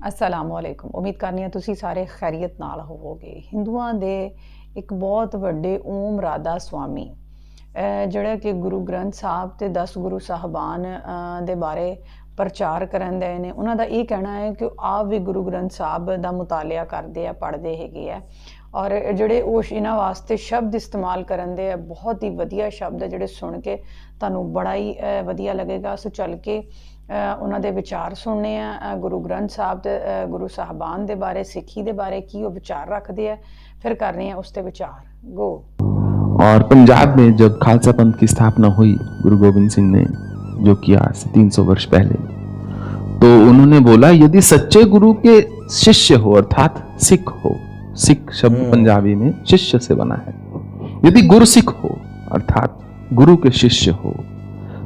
असलामुअलैकुम। उम्मीद करनी है तुसी सारे खैरियत नाल होवोगे। हिंदुआं दे एक बहुत वड्डे ओम राधा स्वामी ਜਿਹੜਾ कि गुरु ग्रंथ साहब ते 10 गुरु साहबान दे बारे प्रचार ਕਰਨ ਦੇ ਨੇ। ਉਹਨਾਂ ਦਾ ਇਹ ਕਹਿਣਾ ਹੈ ਕਿ ਆਪ ਵੀ ਗੁਰੂ ਗ੍ਰੰਥ ਸਾਹਿਬ ਦਾ ਮੁਤਾਲਿਆ ਕਰਦੇ ਆ, ਪੜ੍ਹਦੇ ਹੈਗੇ ਆ ਔਰ ਜਿਹੜੇ ਉਹ ਇਹਨਾਂ ਵਾਸਤੇ ਸ਼ਬਦ ਇਸਤੇਮਾਲ ਕਰਨ ਦੇ ਆ, ਬਹੁਤ ਹੀ ਵਧੀਆ ਸ਼ਬਦ ਜਿਹੜੇ ਸੁਣ ਕੇ ਤੁਹਾਨੂੰ ਬੜਾ ਹੀ ਵਧੀਆ ਲੱਗੇਗਾ। ਸੋ ਚੱਲ ਕੇ ਉਹਨਾਂ ਦੇ ਵਿਚਾਰ ਸੁਣਨੇ ਆ ਗੁਰੂ ਗ੍ਰੰਥ ਸਾਹਿਬ ਤੇ ਗੁਰੂ ਸਾਹਿਬਾਨ ਦੇ ਬਾਰੇ, ਸਿੱਖੀ ਦੇ ਬਾਰੇ ਕੀ ਉਹ ਵਿचार ਰੱਖਦੇ ਆ, फिर कर रहे हैं उस पे विचार। गो। और पंजाब में जब खालसा पंथ की स्थापना हुई गुरु गोबिंद सिंह ने जो किया 300 वर्ष पहले, तो उन्होंने बोला यदि सच्चे गुरु के शिष्य हो अर्थात सिख हो, सिख शब्द पंजाबी में शिष्य से बना है, यदि गुरु सिख हो अर्थात गुरु के शिष्य हो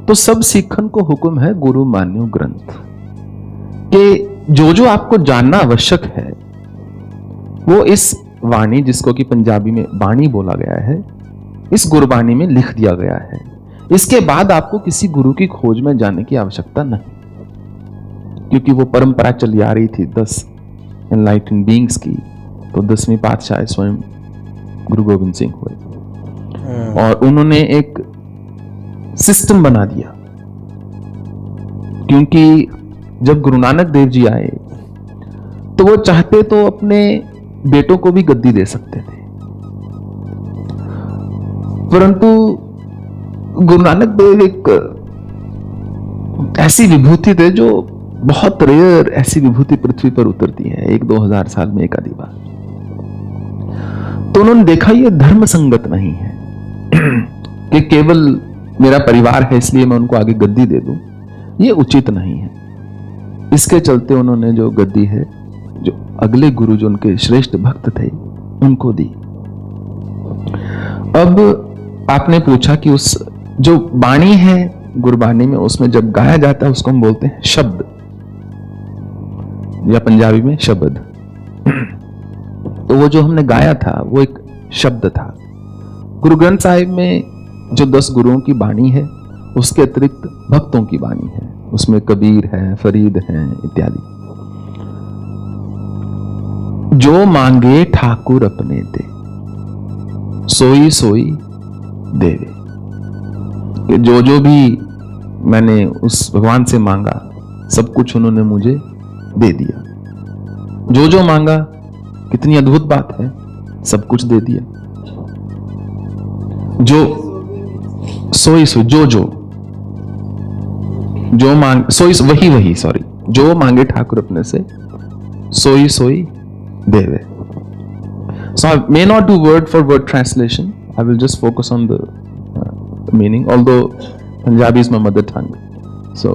तो सब सिखन को हुक्म है गुरु मान्यो ग्रंथ के जो आपको जानना आवश्यक है वो इस वाणी, जिसको कि पंजाबी में बाणी बोला गया है, इस गुरबाणी में लिख दिया गया है। इसके बाद आपको किसी गुरु की खोज में जाने की आवश्यकता नहीं, क्योंकि वो परंपरा चली आ रही थी 10 एनलाइटेंड बीइंग्स की। तो 10वीं पातशाह स्वयं गुरु गोबिंद सिंह हुए और उन्होंने एक सिस्टम बना दिया, क्योंकि जब गुरु नानक देव जी आए तो वो चाहते तो अपने बेटों को भी गद्दी दे सकते थे, परंतु गुरु नानक देव एक ऐसी विभूति थे जो बहुत रेयर ऐसी विभूति पृथ्वी पर उतरती है 1-2 हजार साल में एक आधी बार। तो उन्होंने देखा ये धर्म संगत नहीं है कि केवल मेरा परिवार है इसलिए मैं उनको आगे गद्दी दे दूं, ये उचित नहीं है। इसके चलते उन्होंने जो गद्दी है, जो अगले गुरु जो उनके श्रेष्ठ भक्त थे उनको दी। अब आपने पूछा कि उस जो बाणी है गुरबाणी में, उसमें जब गाया जाता है उसको हम बोलते हैं शब्द, या पंजाबी में शब्द। तो वो जो हमने गाया था वो एक शब्द था। गुरु ग्रंथ साहिब में जो 10 गुरुओं की बाणी है उसके अतिरिक्त भक्तों की बाणी है, उसमें कबीर है, फरीद है इत्यादि। जो मांगे ठाकुर अपने दे, सोई सोई देवे। कि जो भी मैंने उस भगवान से मांगा सब कुछ उन्होंने मुझे दे दिया। जो मांगा, कितनी अद्भुत बात है, सब कुछ दे दिया। जो सोई सोई जो मांग सोई वही सॉरी, जो मांगे ठाकुर अपने से सोई सोई देवे। So I may not do word for word translation. I will just focus on the meaning, although Punjabi is my mother tongue. So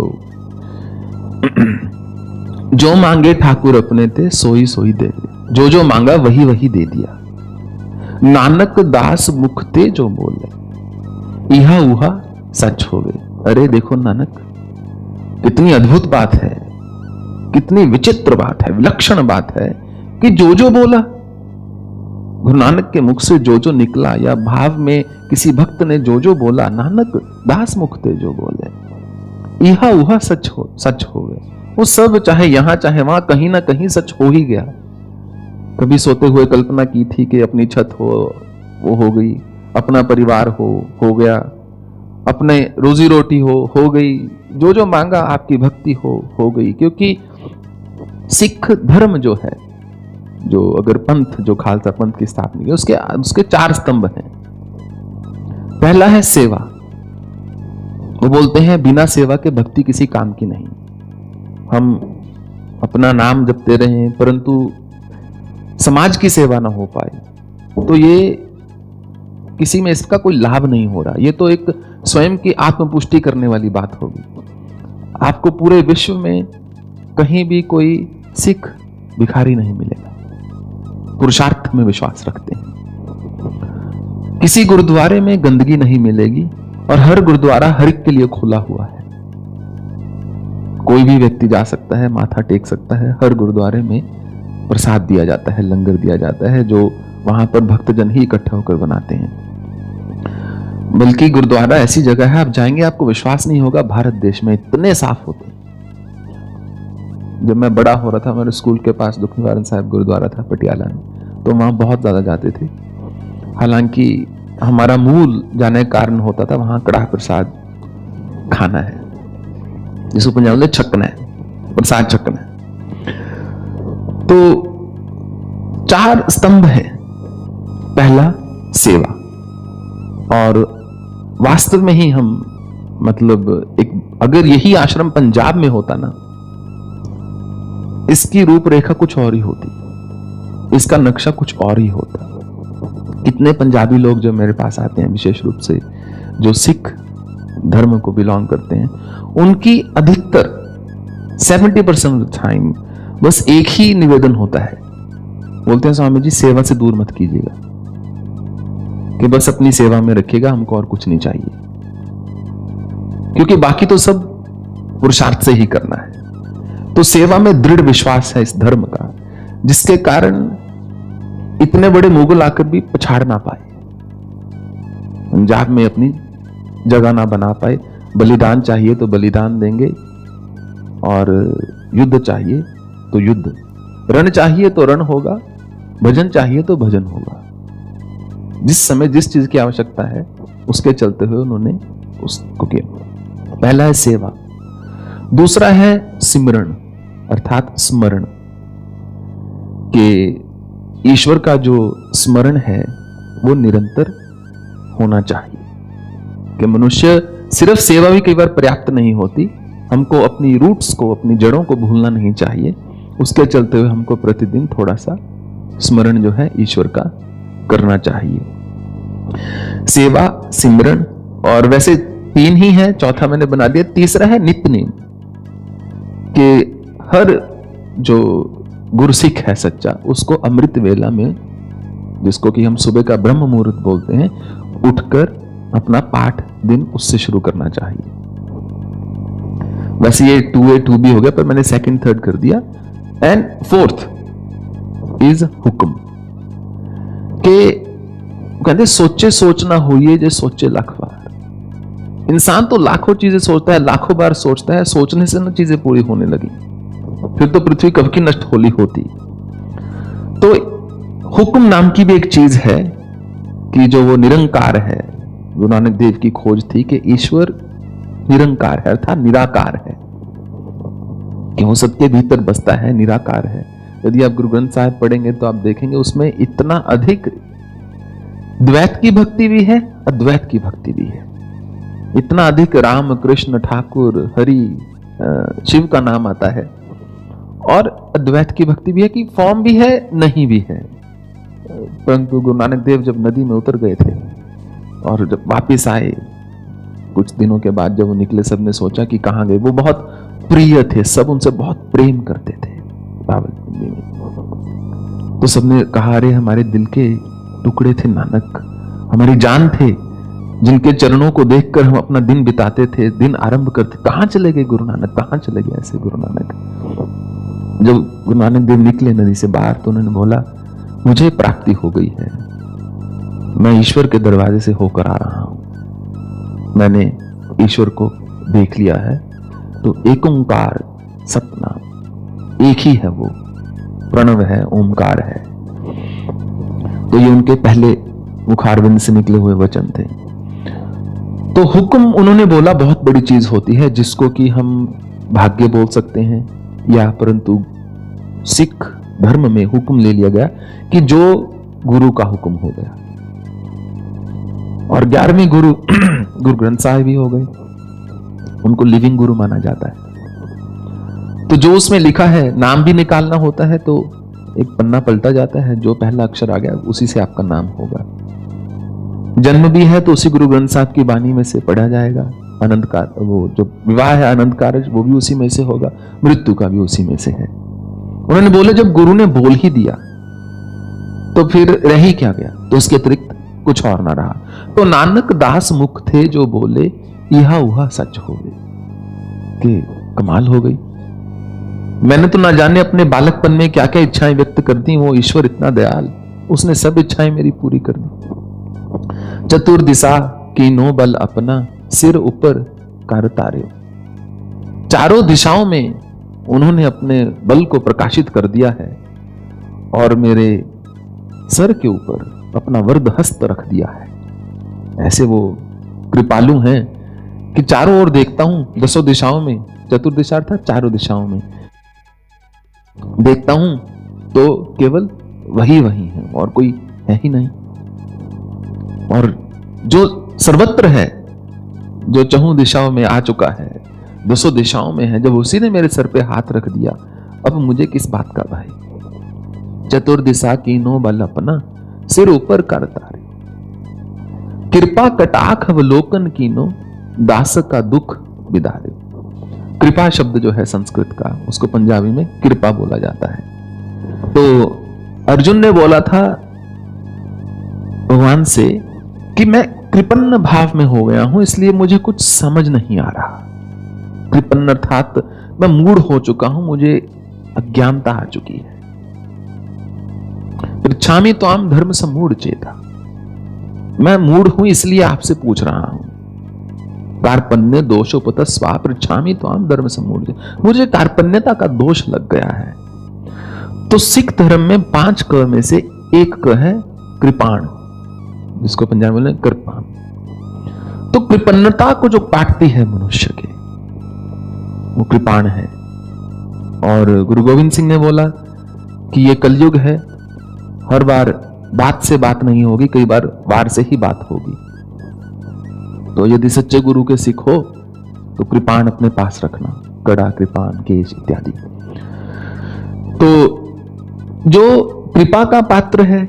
जो मांगे ठाकुर अपने ते सोई सोई देवे, जो मांगा वही वही दे दिया। नानक दास मुख ते जो बोले, इहा उहा सच होवे। अरे देखो नानक, कितनी अद्भुत बात है, कितनी विचित्र बात है, विलक्षण बात है कि जो बोला, गुरु नानक के मुख से जो निकला, या भाव में किसी भक्त ने जो बोला, नानक दास मुख ते जो बोले, इहा उहा सच होवे। वो सब चाहे यहां चाहे वहां कहीं ना कहीं सच हो ही गया। कभी सोते हुए कल्पना की थी कि अपनी छत हो, वो हो गई। अपना परिवार हो गया। अपने रोजी रोटी हो गई। जो मांगा, आपकी भक्ति हो गई। क्योंकि सिख धर्म जो है, जो अगर पंथ, जो खालसा पंथ की स्थापना की, उसके 4 स्तंभ हैं। पहला है सेवा। वो बोलते हैं बिना सेवा के भक्ति किसी काम की नहीं। हम अपना नाम जपते रहे परंतु समाज की सेवा ना हो पाए तो ये किसी में इसका कोई लाभ नहीं हो रहा। ये तो एक स्वयं की आत्मपुष्टि करने वाली बात होगी। आपको पूरे विश्व में कहीं भी कोई सिख भिखारी नहीं मिलेगा, पुरुषार्थ में विश्वास रखते हैं। किसी गुरुद्वारे में गंदगी नहीं मिलेगी और हर गुरुद्वारा हर एक के लिए खुला हुआ है। कोई भी व्यक्ति जा सकता है, माथा टेक सकता है। हर गुरुद्वारे में प्रसाद दिया जाता है, लंगर दिया जाता है, जो वहां पर भक्तजन ही इकट्ठा होकर बनाते हैं। बल्कि गुरुद्वारा ऐसी जगह है, आप जाएंगे आपको विश्वास नहीं होगा, भारत देश में इतने साफ होते हैं। जब मैं बड़ा हो रहा था, हमारे स्कूल के पास दुख निवारण साहिब गुरुद्वारा था पटियाला में, तो वहाँ बहुत ज़्यादा जाते थे। हालांकि हमारा मूल जाने का कारण होता था वहाँ कड़ाह प्रसाद खाना है, जिसको पंजाब में छकना है, प्रसाद छकना है। तो 4 स्तंभ है। पहला सेवा, और वास्तव में ही हम मतलब एक, अगर यही आश्रम पंजाब में होता ना, इसकी रूपरेखा कुछ और ही होती, इसका नक्शा कुछ और ही होता। कितने पंजाबी लोग जो मेरे पास आते हैं, विशेष रूप से जो सिख धर्म को बिलोंग करते हैं, उनकी अधिकतर 70% ऑफ द टाइम बस एक ही निवेदन होता है, बोलते हैं स्वामी जी सेवा से दूर मत कीजिएगा, कि बस अपनी सेवा में रखिएगा, हमको और कुछ नहीं चाहिए, क्योंकि बाकी तो सब पुरुषार्थ से ही करना है। तो सेवा में दृढ़ विश्वास है इस धर्म का, जिसके कारण इतने बड़े मुगल आकर भी पछाड़ ना पाए, पंजाब में अपनी जगह ना बना पाए। बलिदान चाहिए तो बलिदान देंगे, और युद्ध चाहिए तो युद्ध, रण चाहिए तो रण होगा, भजन चाहिए तो भजन होगा। जिस समय जिस चीज की आवश्यकता है उसके चलते हुए उन्होंने उसको किया। पहला है सेवा, दूसरा है सिमरण अर्थात स्मरण, कि ईश्वर का जो स्मरण है वो निरंतर होना चाहिए। कि मनुष्य सिर्फ सेवा भी कई बार पर्याप्त नहीं होती, हमको अपनी रूट्स को, अपनी जड़ों को भूलना नहीं चाहिए। उसके चलते हुए हमको प्रतिदिन थोड़ा सा स्मरण जो है ईश्वर का करना चाहिए। सेवा, सिमरण, और वैसे 3 ही है, चौथा मैंने बना दिया, तीसरा है नित्य नेम, कि हर जो गुरसिख है सच्चा, उसको अमृत वेला में, जिसको कि हम सुबह का ब्रह्म मुहूर्त बोलते हैं, उठकर अपना पाठ दिन उससे शुरू करना चाहिए। वैसे ये 2A 2B हो गया, पर मैंने 2nd 3rd कर दिया। एंड 4th इज हुक्म, के कहते सोचे सोचना होइए जे सोचे लाख बार। इंसान तो लाखों चीजें सोचता है, लाखों बार सोचता है, सोचने से ना चीजें पूरी होने लगी, फिर तो पृथ्वी कब की नष्ट होली होती। तो हुक्म नाम की भी एक चीज है, कि जो वो निरंकार है। गुरु नानक देव की खोज थी कि ईश्वर निरंकार है, अर्थात निराकार है, कि वो सबके भीतर बसता है, निराकार है। यदि आप गुरु ग्रंथ साहिब पढ़ेंगे तो आप देखेंगे उसमें इतना अधिक द्वैत की भक्ति भी है, अद्वैत की भक्ति भी है। इतना अधिक राम, कृष्ण, ठाकुर, हरि, शिव का नाम आता है, और अद्वैत की भक्ति भी है, कि फॉर्म भी है, नहीं भी है। परंतु गुरु नानक देव जब नदी में उतर गए थे और जब वापिस आए कुछ दिनों के बाद, जब वो निकले, सबने सोचा कि कहां गए। वो बहुत प्रिय थे, सब उनसे बहुत प्रेम करते थे बाबा। तो सबने कहा, अरे हमारे दिल के टुकड़े थे नानक, हमारी जान थे, जिनके चरणों को देखकर हम अपना दिन बिताते थे, दिन आरंभ करते। कहां चले गए गुरु नानक, कहां चले गए ऐसे गुरु नानक। जब गुरु नानक देव निकले नदी से बाहर, तो उन्होंने बोला, मुझे प्राप्ति हो गई है, मैं ईश्वर के दरवाजे से होकर आ रहा हूं, मैंने ईश्वर को देख लिया है। तो एक ओंकार सतनाम, एक ही है वो, प्रणव है, ओंकार है। तो ये उनके पहले मुखारविंद से निकले हुए वचन थे। तो हुक्म उन्होंने बोला बहुत बड़ी चीज होती है, जिसको कि हम भाग्य बोल सकते हैं, या परंतु सिख धर्म में हुक्म ले लिया गया कि जो गुरु का हुक्म हो गया। और 11वें गुरु गुरु ग्रंथ साहिब ही हो गए, उनको लिविंग गुरु माना जाता है। तो जो उसमें लिखा है, नाम भी निकालना होता है तो एक पन्ना पलटा जाता है, जो पहला अक्षर आ गया उसी से आपका नाम होगा। जन्म भी है तो उसी गुरु ग्रंथ साहिब की वाणी में से पढ़ा जाएगा। आनंद का वो जो विवाह है, आनंद कारज, वो भी उसी में से होगा, मृत्यु का भी उसी में से है। उन्होंने बोले जब गुरु ने बोल ही दिया तो फिर रह ही क्या गया, तो उसके अतिरिक्त कुछ और ना रहा। तो नानक दास मुख थे जो बोले, यह उहा सच हो गई। कि कमाल हो गई, मैंने तो ना जाने अपने बालकपन में क्या क्या इच्छाएं व्यक्त कर दी, वो ईश्वर इतना दयाल, उसने सब इच्छाएं मेरी पूरी कर दी। चतुर दिशा की नो बल अपना, सिर ऊपर कर तारे। चारों दिशाओं में उन्होंने अपने बल को प्रकाशित कर दिया है और मेरे सर के ऊपर अपना वरद हस्त रख दिया है। ऐसे वो कृपालु हैं कि चारों ओर देखता हूं, दसों दिशाओं में, चतुर्दिशा अर्थात चारों दिशाओं में देखता हूं तो केवल वही है और कोई है ही नहीं। और जो सर्वत्र है, जो चहुं दिशाओं में आ चुका है, दसों दिशाओं में है, जब उसी ने मेरे सर पे हाथ रख दिया, अब मुझे किस बात का भाई। चतुर्दिशा कीनो बल अपना सिर ऊपर कर तारे, कृपा कटाक्ष अवलोकन कीनो दास का दुख बिदारे। कृपा शब्द जो है संस्कृत का, उसको पंजाबी में कृपा बोला जाता है। तो अर्जुन ने बोला था भगवान से कि मैं कृपन्न भाव में हो गया हूं, इसलिए मुझे कुछ समझ नहीं आ रहा। कृपन्न अर्थात मैं मूढ़ हो चुका हूं, मुझे अज्ञानता आ चुकी है। पृच्छामि त्वाम धर्म समूढ़ चेता, मैं मूढ़ हूं इसलिए आपसे पूछ रहा हूं। कार्पण्य दोषोपत स्वा पृच्छामि त्वाम धर्म समूढ़ चेता, मुझे कार्पण्यता का दोष लग गया है। तो सिख धर्म में 5 क में से एक क है कृपाण, जिसको पंजाबी में कृपाण। तो कृपन्नता को जो काटती है मनुष्य के, वो कृपाण है। और गुरु गोविंद सिंह ने बोला कि ये कलयुग है, हर बार बात से बात नहीं होगी, कई बार वार से ही बात होगी। तो यदि सच्चे गुरु के सिख हो तो कृपाण अपने पास रखना, कड़ा, कृपाण, केश इत्यादि। तो जो कृपा का पात्र है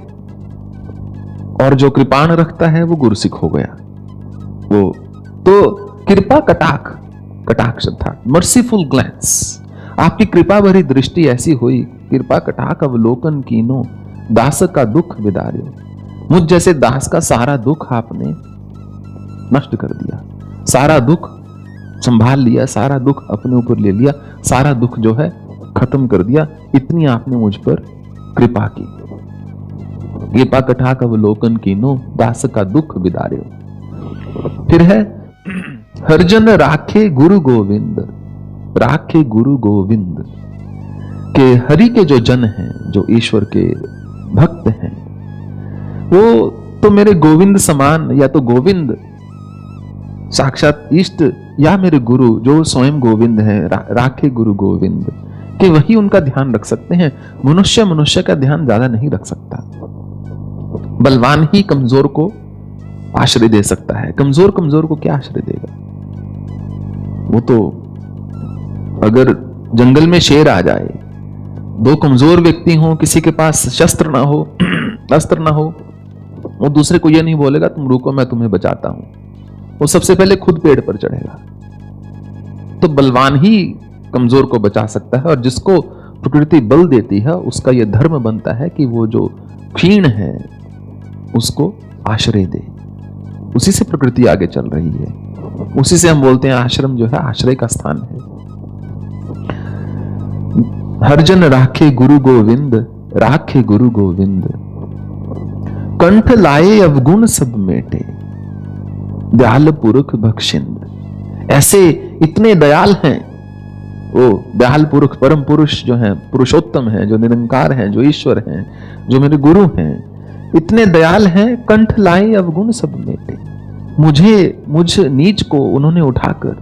और जो कृपाण रखता है वो गुरुसिख हो गया। वो तो कृपा कटाक्ष था, मर्सीफुल ग्लैंस, आपकी कृपा भरी दृष्टि ऐसी हुई, कृपा कटाक्ष अवलोकन कीनो दास का दुख बिदार्यो। मुझ जैसे दास का सारा दुख आपने नष्ट कर दिया, सारा दुख संभाल लिया, सारा दुख अपने ऊपर ले लिया, सारा दुख जो है खत्म कर दिया। इतनी आपने मुझ पर कृपा की। कृपा कटाक्ष अवलोकन कीनो दास का दुख बिदार्यो। फिर है हरजन राखे गुरु गोविंद, राखे गुरु गोविंद, के हरि के जो जन हैं, जो ईश्वर के भक्त हैं, वो तो मेरे गोविंद समान, या तो गोविंद साक्षात इष्ट या मेरे गुरु जो स्वयं गोविंद है, राखे गुरु गोविंद, कि वही उनका ध्यान रख सकते हैं। मनुष्य का ध्यान ज्यादा नहीं रख सकता। बलवान ही कमजोर को आश्रय दे सकता है, कमजोर को क्या आश्रय देगा। वो तो अगर जंगल में शेर आ जाए, 2 कमजोर व्यक्ति हो, किसी के पास शस्त्र ना हो, अस्त्र ना हो, वो दूसरे को ये नहीं बोलेगा तुम रुको मैं तुम्हें बचाता हूं, वो सबसे पहले खुद पेड़ पर चढ़ेगा। तो बलवान ही कमजोर को बचा सकता है, और जिसको प्रकृति बल देती है उसका यह धर्म बनता है कि वो जो क्षीण है उसको आश्रय दे। उसी से प्रकृति आगे चल रही है, उसी से हम बोलते हैं आश्रम जो है आश्रय का स्थान है। हरजन राखे गुरु गोविंद, राखे गुरु गोविंद, कंठ लाए अवगुण सब मेटे, दयाल पुरुष बख्शिंद। ऐसे इतने दयाल हैं वो दयाल पुरुष, परम पुरुष जो हैं, पुरुषोत्तम हैं, जो निरंकार हैं, जो ईश्वर हैं, जो मेरे गुरु हैं, इतने दयाल हैं। कंठ लाए अवगुण सब मेटे, मुझ नीच को उन्होंने उठाकर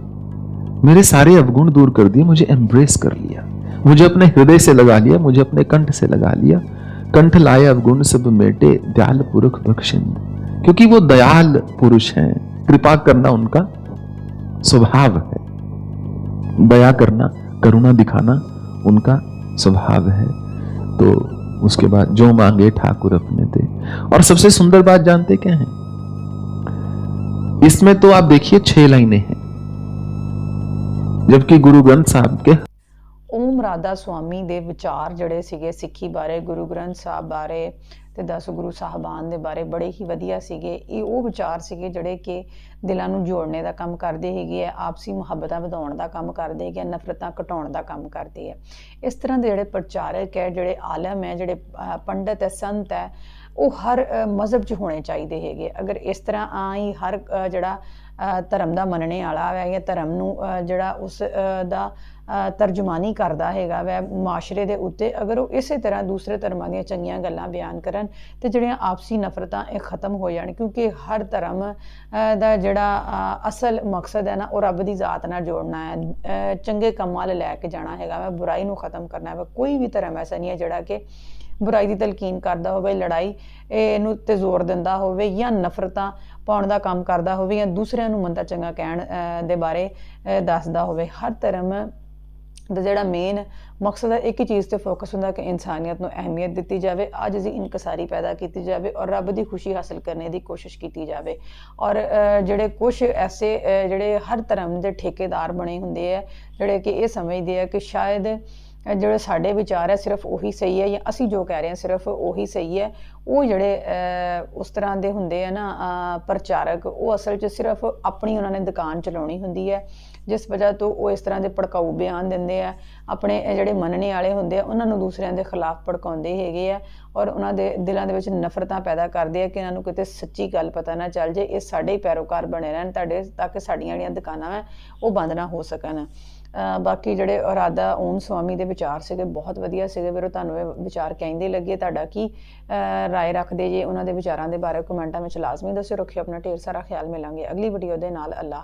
मेरे सारे अवगुण दूर कर दिए, मुझे एम्ब्रेस कर लिया, मुझे अपने हृदय से लगा लिया, मुझे अपने कंठ से लगा लिया। कंठ लाए अवगुण सब मेटे, दयाल पुरुष बख्शिंद, क्योंकि वो दयाल पुरुष हैं, कृपा करना उनका स्वभाव है, दया करना, करुणा दिखाना उनका स्वभाव है। तो उसके बाद जो मांगे ठाकुर अपने दे। और सबसे सुंदर बात जानते क्या है इसमें? तो आप देखिए 6 लाइनें हैं, जबकि गुरु ग्रंथ साहब के ओम राधा स्वामी ਦੇ ਵਿਚਾਰ ਜਿਹੜੇ ਸੀਗੇ ਸਿੱਖੀ ਬਾਰੇ, ਗੁਰੂ ਗ੍ਰੰਥ ਸਾਹਿਬ ਬਾਰੇ ਤੇ 10 ਗੁਰੂ ਸਾਹਿਬਾਨ ਦੇ ਬਾਰੇ ਬੜੇ ਹੀ ਵਧੀਆ ਸੀਗੇ। ਇਹ ਉਹ ਵਿਚਾਰ ਸੀਗੇ ਜਿਹੜੇ ਕਿ ਦਿਲਾਂ ਨੂੰ ਜੋੜਨੇ ਦਾ ਕੰਮ ਕਰਦੇ ਹੈਗੇ ਆ, ਆਪਸੀ ਮੁਹੱਬਤਾਂ ਵਧਾਉਣ ਦਾ ਕੰਮ ਕਰਦੇ ਹੈਗੇ, ਨਫ਼ਰਤਾਂ ਘਟਾਉਣ ਦਾ ਕੰਮ ਕਰਦੇ ਆ। ਇਸ ਤਰ੍ਹਾਂ ਦੇ ਜਿਹੜੇ ਪ੍ਰਚਾਰਕ ਹੈ, ਜਿਹੜੇ ਆਲਮ ਹੈ, ਜਿਹੜੇ ਪੰਡਤ ਹੈ, ਸੰਤ ਹੈ, ਉਹ ਹਰ ਮਜ਼ਹਬ 'ਚ ਹੋਣੇ ਚਾਹੀਦੇ ਹੈਗੇ। ਅਗਰ ਇਸ ਤਰ੍ਹਾਂ ਆਈ ਹਰ ਜਿਹੜਾ ਧਰਮ ਦਾ ਮੰਨਣੇ ਵਾਲਾ ਹੈ ਜਾਂ ਧਰਮ ਨੂੰ ਜਿਹੜਾ ਉਸ ਦਾ ਤਰਜਮਾਨੀ ਕਰਦਾ ਹੈਗਾ ਵੈ ਮਾਸ਼ਰੇ ਦੇ ਉੱਤੇ, ਅਗਰ ਉਹ ਇਸੇ ਤਰ੍ਹਾਂ ਦੂਸਰੇ ਧਰਮਾਂ ਦੀਆਂ ਚੰਗੀਆਂ ਗੱਲਾਂ ਬਿਆਨ ਕਰਨ ਤੇ ਜਿਹੜੀਆਂ ਆਪਸੀ ਨਫ਼ਰਤਾਂ ਇਹ ਖਤਮ ਹੋ ਜਾਣ, ਕਿਉਂਕਿ ਹਰ ਧਰਮ ਦਾ ਜਿਹੜਾ ਅਸਲ ਮਕਸਦ ਹੈ ਨਾ ਉਹ ਰੱਬ ਦੀ ਜ਼ਾਤ ਨਾਲ ਜੋੜਨਾ ਹੈ, ਚੰਗੇ ਕੰਮਾਂ ਵੱਲ ਲੈ ਕੇ ਜਾਣਾ ਹੈਗਾ ਵੈ, ਬੁਰਾਈ ਨੂੰ ਖਤਮ ਕਰਨਾ ਹੈ। ਕੋਈ ਵੀ ਧਰਮ ਐਸਾ ਨਹੀਂ ਹੈ ਜਿਹੜਾ ਕਿ ਬੁਰਾਈ ਦੀ ਤਲਕੀਨ ਕਰਦਾ ਹੋਵੇ, ਲੜਾਈ ਇਹਨੂੰ ਤੇ ਜ਼ੋਰ ਦਿੰਦਾ ਹੋਵੇ ਜਾਂ ਨਫ਼ਰਤਾਂ ਪਾਉਣ ਦਾ ਕੰਮ ਕਰਦਾ ਹੋਵੇ ਜਾਂ ਦੂਸਰਿਆਂ ਨੂੰ ਮੰਦਾ ਚੰਗਾ ਕਹਿਣ ਦੇ ਬਾਰੇ ਦੱਸਦਾ ਹੋਵੇ। ਹਰ ਧਰਮ ਦਾ ਜਿਹੜਾ ਮੇਨ ਮਕਸਦ ਹੈ ਇੱਕ ਹੀ ਚੀਜ਼ ਤੇ ਫੋਕਸ ਹੁੰਦਾ ਕਿ ਇਨਸਾਨੀਅਤ ਨੂੰ ਅਹਿਮੀਅਤ ਦਿੱਤੀ ਜਾਵੇ, ਅੱਜ ਦੀ ਇਨਕਸਾਰੀ ਪੈਦਾ ਕੀਤੀ ਜਾਵੇ ਔਰ ਰੱਬ ਦੀ ਖੁਸ਼ੀ ਹਾਸਲ ਕਰਨੇ ਦੀ ਕੋਸ਼ਿਸ਼ ਕੀਤੀ ਜਾਵੇ। ਔਰ ਜਿਹੜੇ ਕੁਛ ਐਸੇ ਜਿਹੜੇ ਹਰ ਧਰਮ ਦੇ ਠੇਕੇਦਾਰ ਬਣੇ ਹੁੰਦੇ ਆ, ਜਿਹੜੇ ਕਿ ਇਹ ਸਮਝਦੇ ਆ ਕਿ ਸ਼ਾਇਦ ਜਿਹੜੇ ਸਾਡੇ ਵਿਚਾਰ ਹੈ ਸਿਰਫ ਉਹੀ ਸਹੀ ਹੈ ਜਾਂ ਅਸੀਂ ਜੋ ਕਹਿ ਰਹੇ ਹਾਂ ਸਿਰਫ ਉਹੀ ਸਹੀ ਹੈ, ਉਹ ਜਿਹੜੇ ਉਸ ਤਰ੍ਹਾਂ ਦੇ ਹੁੰਦੇ ਆ ਨਾ ਪ੍ਰਚਾਰਕ, ਉਹ ਅਸਲ 'ਚ ਸਿਰਫ ਆਪਣੀ ਉਹਨਾਂ ਨੇ ਦੁਕਾਨ ਚਲਾਉਣੀ ਹੁੰਦੀ ਹੈ, ਜਿਸ ਵਜ੍ਹਾ ਤੋਂ ਉਹ ਇਸ ਤਰ੍ਹਾਂ ਦੇ ਭੜਕਾਊ ਬਿਆਨ ਦਿੰਦੇ ਆ, ਆਪਣੇ ਜਿਹੜੇ ਮੰਨਣੇ ਵਾਲੇ ਹੁੰਦੇ ਆ ਉਹਨਾਂ ਨੂੰ ਦੂਸਰਿਆਂ ਦੇ ਖਿਲਾਫ ਭੜਕਾਉਂਦੇ ਹੈਗੇ ਆ ਔਰ ਉਹਨਾਂ ਦੇ ਦਿਲਾਂ ਦੇ ਵਿੱਚ ਨਫ਼ਰਤਾਂ ਪੈਦਾ ਕਰਦੇ ਆ ਕਿ ਇਹਨਾਂ ਨੂੰ ਕਿਤੇ ਸੱਚੀ ਗੱਲ ਪਤਾ ਨਾ ਚੱਲ ਜੇ, ਇਹ ਸਾਡੇ ਹੀ ਪੈਰੋਕਾਰ ਬਣੇ ਰਹਿਣ ਤੁਹਾਡੇ, ਤਾਂ ਕਿ ਸਾਡੀਆਂ ਜਿਹੜੀਆਂ ਦੁਕਾਨਾਂ ਹੈ ਉਹ ਬੰਦ ਨਾ ਹੋ ਸਕਣ। ਬਾਕੀ ਜਿਹੜੇ ਰਾਧਾ ਓਮ ਸਵਾਮੀ ਦੇ ਵਿਚਾਰ ਸੀਗੇ ਬਹੁਤ ਵਧੀਆ ਸੀਗੇ ਵੀਰੋ, ਤੁਹਾਨੂੰ ਇਹ ਵਿਚਾਰ ਕਹਿੰਦੇ ਲੱਗੇ, ਤੁਹਾਡਾ ਕੀ ਰਾਏ ਰੱਖਦੇ ਜੇ ਉਹਨਾਂ ਦੇ ਵਿਚਾਰਾਂ ਦੇ ਬਾਰੇ ਕਮੈਂਟਾਂ ਵਿੱਚ ਲਾਜ਼ਮੀ ਦੱਸਿਓ। ਰੱਖਿਓ ਆਪਣਾ ਢੇਰ ਸਾਰਾ ਖਿਆਲ, ਮਿਲਾਂਗੇ ਅਗਲੀ ਵੀਡੀਓ ਦੇ ਨਾਲ। ਅੱਲਾ